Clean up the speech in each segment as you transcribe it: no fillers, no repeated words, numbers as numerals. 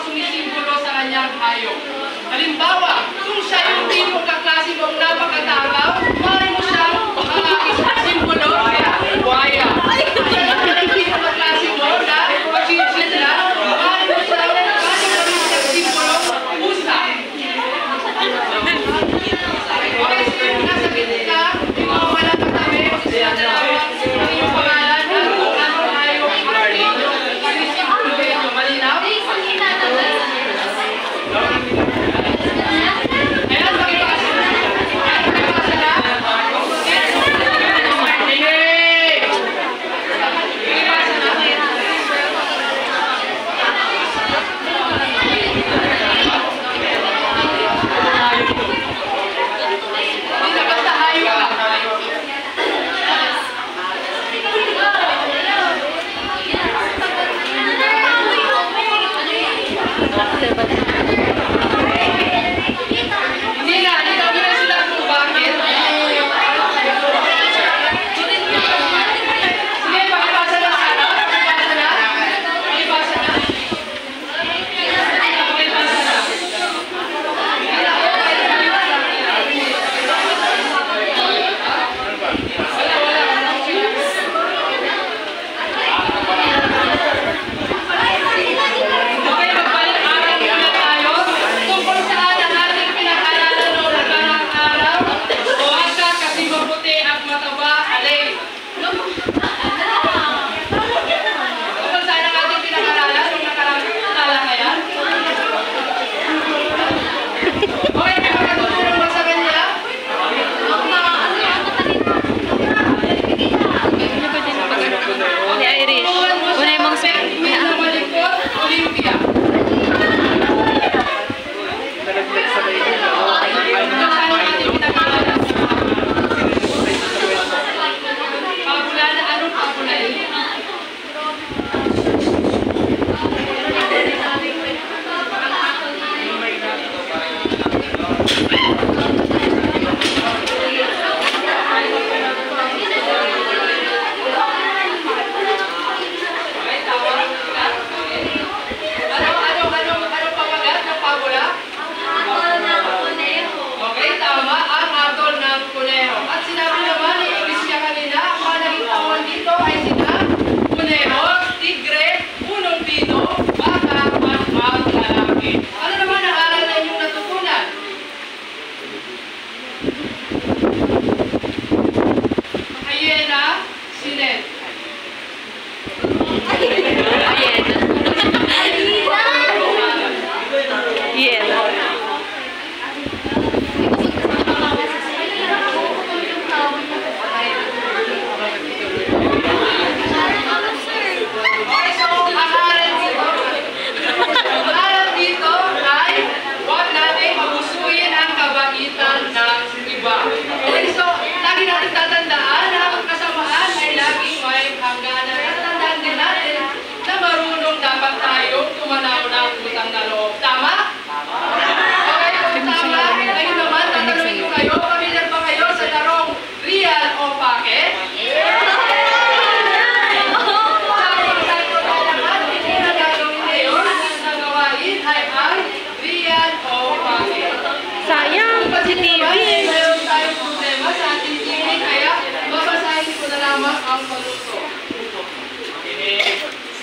sumisimbolo sa kanyang hayop. Halimbawa, kung siya yung tipo kaklase mong napakatakaw, maaari mo siyang simbolo kaya buhaya. Kung siya naman ang tipo kaklase mo na pag-chinchin lang, maaari mo siyang simbolo pusa. Okay, so yung nasa gitna, yung mga walang katabi, sila dalawang ang iyong pangalan at kung ano hayop at sumisimbolo ito. Malinaw?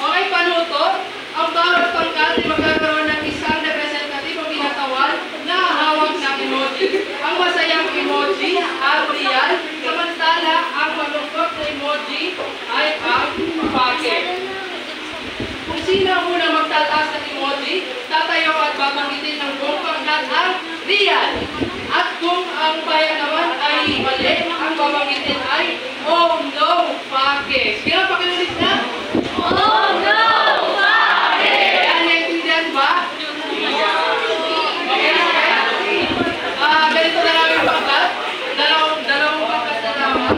Okay, panuto. Ang bawat pangkat ay magkakaroon ng isang representative o kinatawan na hawak ng emoji. Ang masayang emoji ang real, samantala ang malungkot na emoji ay ang pake. Kung sino ang unang magtataas ng emoji, tatayo at babanggitin ng buong pangkat ang real. At kung ang bayan naman ay mali, ang babanggitin ay oh no, pake. Sige na, pakiulit na. Oh no, pake! Yan, naiintindihan ba? Okay na kaya? Ganito na lang yung pangkat. Dalawang pangkat na naman.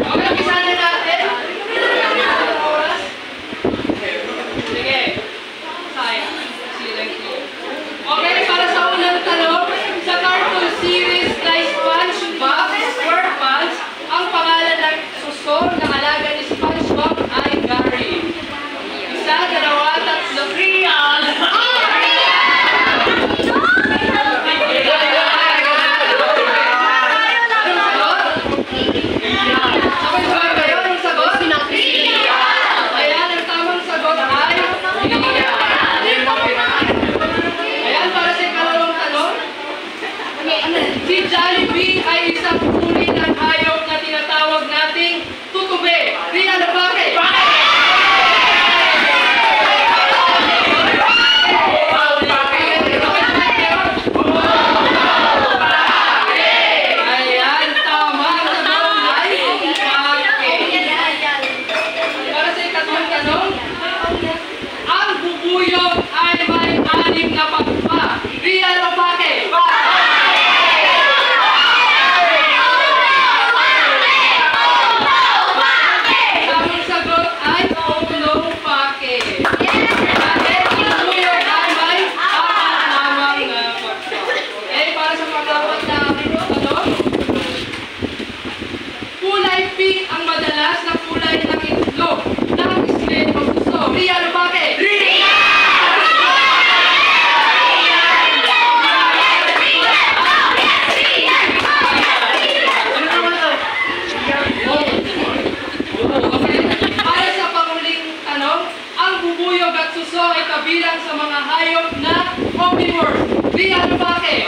Okay, umpisa na natin. Sige. Sayang. Okay, para sa unang tanong, sa cartoon series na SpongeBob, Si Jollibee ay isang uri ng hayop na tinatawag nating tutube. Real o bakit? Ayan, tama. Ang tanong ay bakit? Para sa ikatlong tanong, ang bubuyog ay may anim na pagpa. Real o bakit? Tamang sagot ay punong pake. Bakit? Ang bubuyog ay may apat na pagpa. Okay, para sa pag-apat na tanong, kulay pink ang madalas na kulay ng itlog ng islet o gusto. Real o bakit? Okay. Para sa panguling tanong, ang bubuyog at suso ay kabilang sa mga hayop na omnivore. Real o bakit?